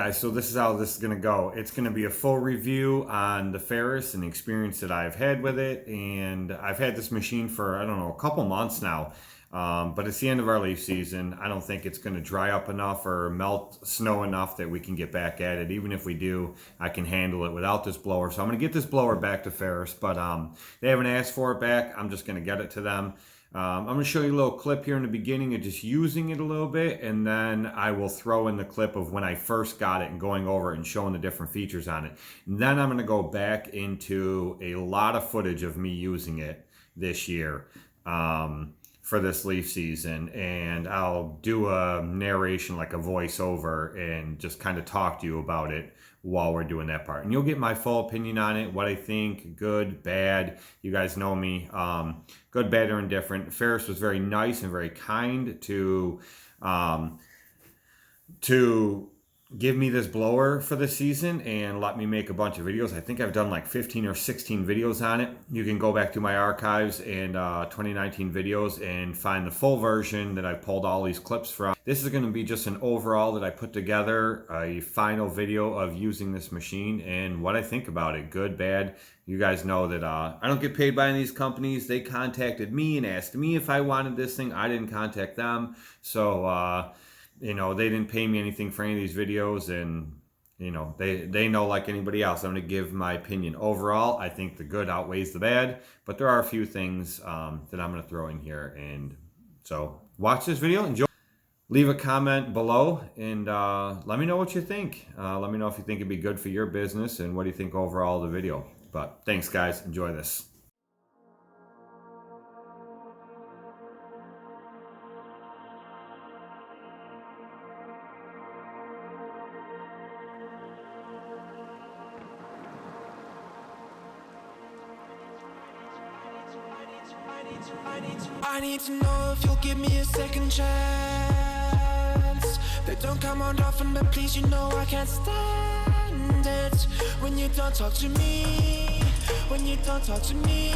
guys, so this is how this is going to go. It's going to be a full review on the Ferris and the experience that I've had with it. And I've had this machine for, I don't know, a couple months now. But it's the end of our leaf season. I don't think it's going to dry up enough or melt snow enough that we can get back at it. Even if we do, I can handle it without this blower. So I'm going to get this blower back to Ferris, but they haven't asked for it back. I'm just going to get it to them. I'm going to show you a little clip here in the beginning of just using it a little bit, and then I will throw in the clip of when I first got it and going over it and showing the different features on it. And then I'm going to go back into a lot of footage of me using it this year for this leaf season, and I'll do a narration, like a voiceover, and just kind of talk to you about it while we're doing that part. And you'll get my full opinion on it, what I think, good, bad. You guys know me, good, bad, or indifferent. Ferris was very nice and very kind to give me this blower for the season and let me make a bunch of videos. I think I've done like 15 or 16 videos on it. You can go back to my archives and 2019 videos and find the full version that I pulled all these clips from. This is going to be just an overall that I put together, a final video of using this machine and what I think about it, good, bad. You guys know that I don't get paid by any of these companies. They contacted me and asked me if I wanted this thing. I didn't contact them. So, you know, they didn't pay me anything for any of these videos, and, you know, they know like anybody else. I'm going to give my opinion. Overall, I think the good outweighs the bad, but there are a few things that I'm going to throw in here. And so watch this video, enjoy. Leave a comment below and let me know what you think. Let me know if you think it'd be good for your business and what do you think overall of the video. But thanks, guys. Enjoy this. I need to know if you'll give me a second chance. They don't come around often, but please, you know I can't stand it when you don't talk to me, when you don't talk to me,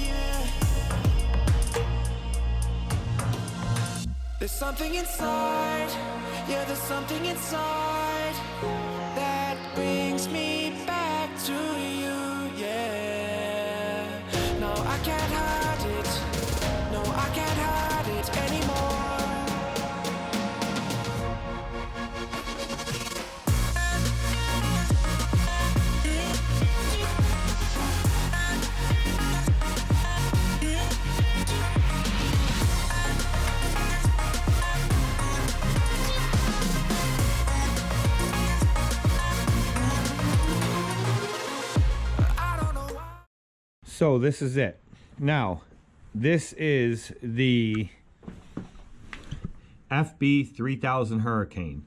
yeah. There's something inside, yeah, there's something inside that brings me back to you, yeah. No, I can't hide it, no, I can't hide it anymore. So this is it. Now, this is the FB3000 Hurricane.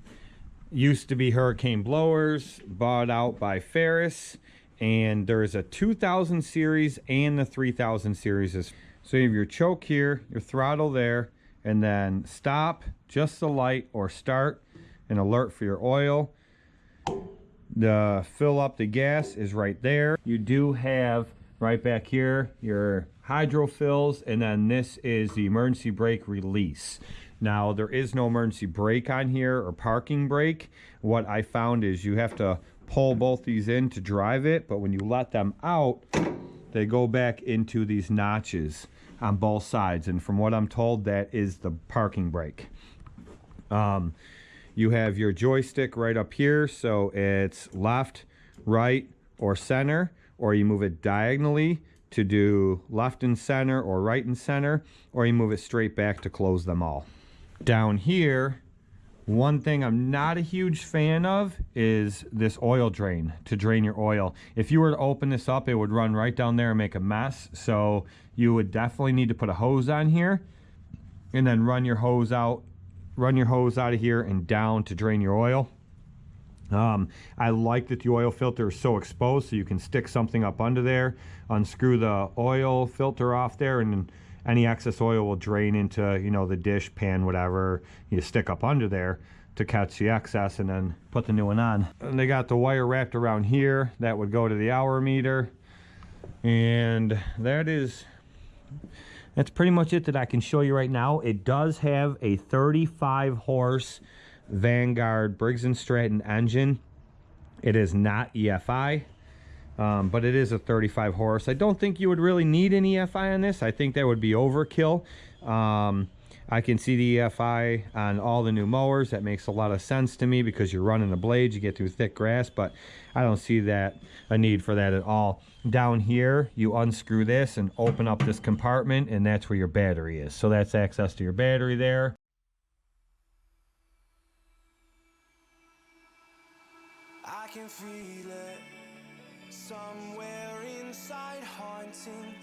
Used to be Hurricane blowers, bought out by Ferris, and there's a 2000 series and the 3000 series. So you have your choke here, your throttle there, and then stop, just the light, or start, an alert for your oil. The fill up the gas is right there. You do have right back here your hydro fills, and then this is the emergency brake release. Now, there is no emergency brake on here or parking brake. What I found is you have to pull both these in to drive it, but when you let them out, they go back into these notches on both sides, and from what I'm told, that is the parking brake. You have your joystick right up here, so it's left, right, or center, or you move it diagonally to do left and center or right and center, or you move it straight back to close them all. Down here, one thing I'm not a huge fan of is this oil drain, to drain your oil. If you were to open this up, it would run right down there and make a mess. So you would definitely need to put a hose on here and then run your hose out of here and down to drain your oil. I like that the oil filter is so exposed, so you can stick something up under there, unscrew the oil filter off there, and any excess oil will drain into, you know, the dish, pan, whatever you stick up under there to catch the excess, and then put the new one on. And they got the wire wrapped around here that would go to the hour meter, and that's pretty much it that I can show you right now. It does have a 35 horse Vanguard Briggs & Stratton engine. It is not EFI, but it is a 35 horse. I don't think you would really need an EFI on this. I think that would be overkill. I can see the EFI on all the new mowers. That makes a lot of sense to me because you're running the blades, you get through thick grass, but I don't see that a need for that at all. Down here, you unscrew this and open up this compartment, and that's where your battery is. So that's access to your battery there. I can feel it somewhere inside, haunting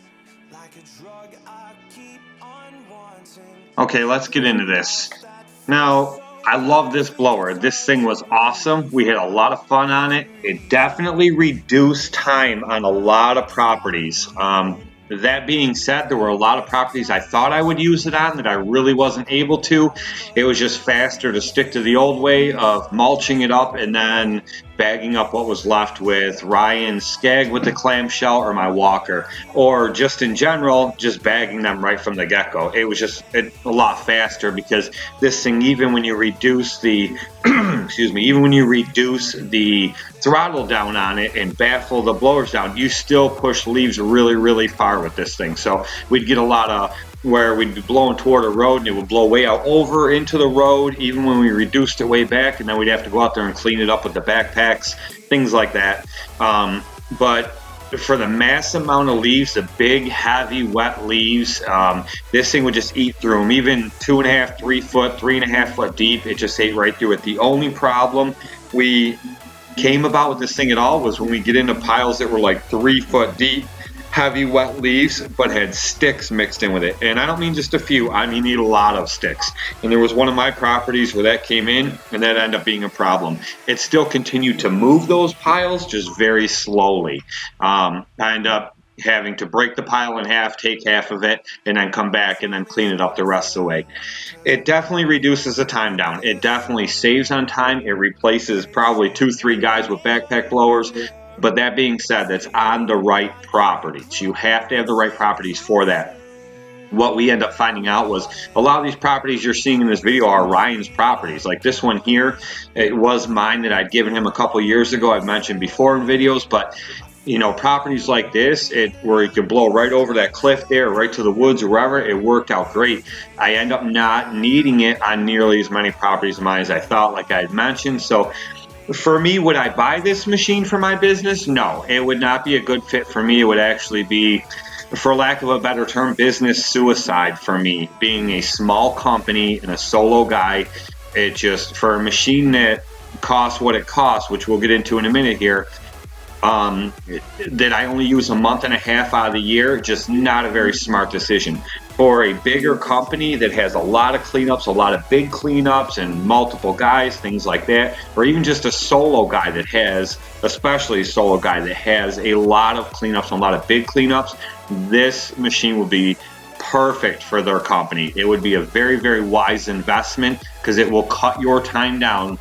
like a drug I keep on wanting. Okay, let's get into this. Now, I love this blower. This thing was awesome. We had a lot of fun on it. It definitely reduced time on a lot of properties. That being said, there were a lot of properties I thought I would use it on that I really wasn't able to. It was just faster to stick to the old way of mulching it up and then bagging up what was left with Ryan's Skag with the clamshell or my walker, or just in general, just bagging them right from the get-go. It was just a lot faster because this thing, even when you reduce the excuse me, even when you reduce the throttle down on it and baffle the blowers down, you still push leaves really, really far with this thing. So we'd get a lot of where we'd be blowing toward a road and it would blow way out over into the road, even when we reduced it way back, and then we'd have to go out there and clean it up with the backpacks, things like that. But for the mass amount of leaves, the big, heavy, wet leaves, this thing would just eat through them. Even 2.5, 3 foot, 3.5 foot deep, it just ate right through it. The only problem we came about with this thing at all was when we get into piles that were like 3 foot deep, heavy wet leaves, but had sticks mixed in with it. And I don't mean just a few, I mean a lot of sticks. And there was one of my properties where that came in and that ended up being a problem. It still continued to move those piles, just very slowly. I ended up having to break the pile in half, take half of it, and then come back and then clean it up the rest of the way. It definitely reduces the time down. It definitely saves on time. It replaces probably 2-3 guys with backpack blowers. But that being said, that's on the right properties. You have to have the right properties for that. What we end up finding out was a lot of these properties you're seeing in this video are Ryan's properties. Like this one here, it was mine that I'd given him a couple years ago. I've mentioned before in videos, but you know, properties like this, where you can blow right over that cliff there, right to the woods or wherever, it worked out great. I end up not needing it on nearly as many properties of mine as I thought, like I had mentioned. So for me, would I buy this machine for my business? No, it would not be a good fit for me. It would actually be, for lack of a better term, business suicide for me. Being a small company and a solo guy, it just, for a machine that costs what it costs, which we'll get into in a minute here, that I only use a month and a half out of the year, just not a very smart decision. For a bigger company that has a lot of cleanups, a lot of big cleanups and multiple guys, things like that, or even just a solo guy that has, especially a solo guy that has a lot of cleanups and a lot of big cleanups, this machine would be perfect for their company. It would be a very, very wise investment because it will cut your time down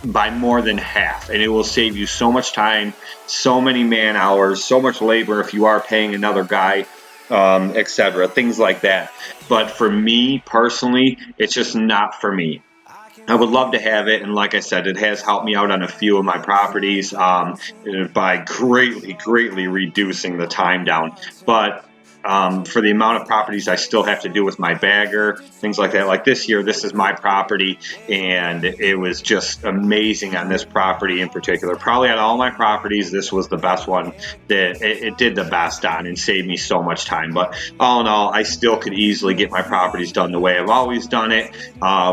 by more than half, and it will save you so much time, so many man hours, so much labor if you are paying another guy, etc., things like that. But for me personally, it's just not for me. I would love to have it, and like I said, it has helped me out on a few of my properties by greatly reducing the time down. But for the amount of properties I still have to do with my bagger, things like that. Like this year, this is my property, and it was just amazing on this property in particular. Probably on all my properties, this was the best one that it did the best on and saved me so much time. But all in all, I still could easily get my properties done the way I've always done it,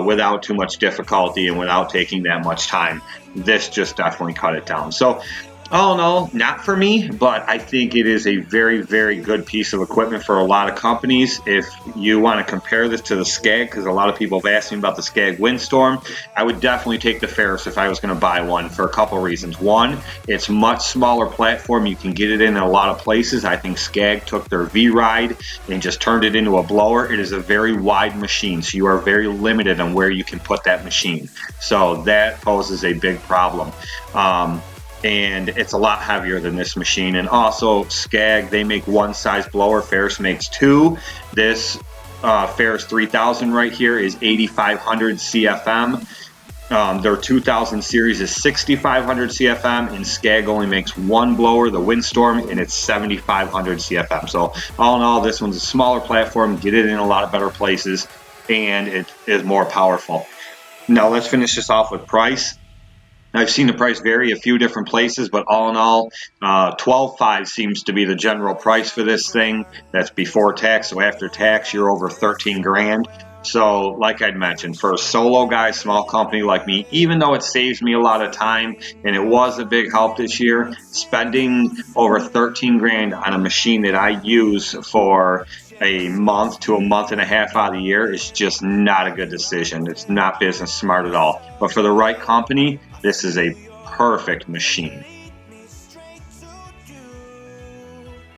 without too much difficulty and without taking that much time. This just definitely cut it down. So all in all, not for me, but I think it is a very, very good piece of equipment for a lot of companies. If you want to compare this to the Skag, because a lot of people have asked me about the Skag Windstorm, I would definitely take the Ferris if I was going to buy one for a couple reasons. One, it's much smaller platform. You can get it in a lot of places. I think Skag took their V-Ride and just turned it into a blower. It is a very wide machine, so you are very limited on where you can put that machine. So that poses a big problem. And it's a lot heavier than this machine. And also Skag, they make one size blower, Ferris makes two. This Ferris 3000 right here is 8500 CFM. Their 2000 series is 6500 CFM, and Skag only makes one blower, the Windstorm, and it's 7500 CFM. So all in all, this one's a smaller platform, get it in a lot of better places, and it is more powerful. Now let's finish this off with price. I've seen the price vary a few different places, but all in all, $12,500 seems to be the general price for this thing. That's before tax, so after tax, you're over 13 grand. So like I'd mentioned, for a solo guy, small company like me, even though it saves me a lot of time and it was a big help this year, spending over 13 grand on a machine that I use for a month to a month and a half out of the year is just not a good decision. It's not business smart at all. But for the right company, this is a perfect machine.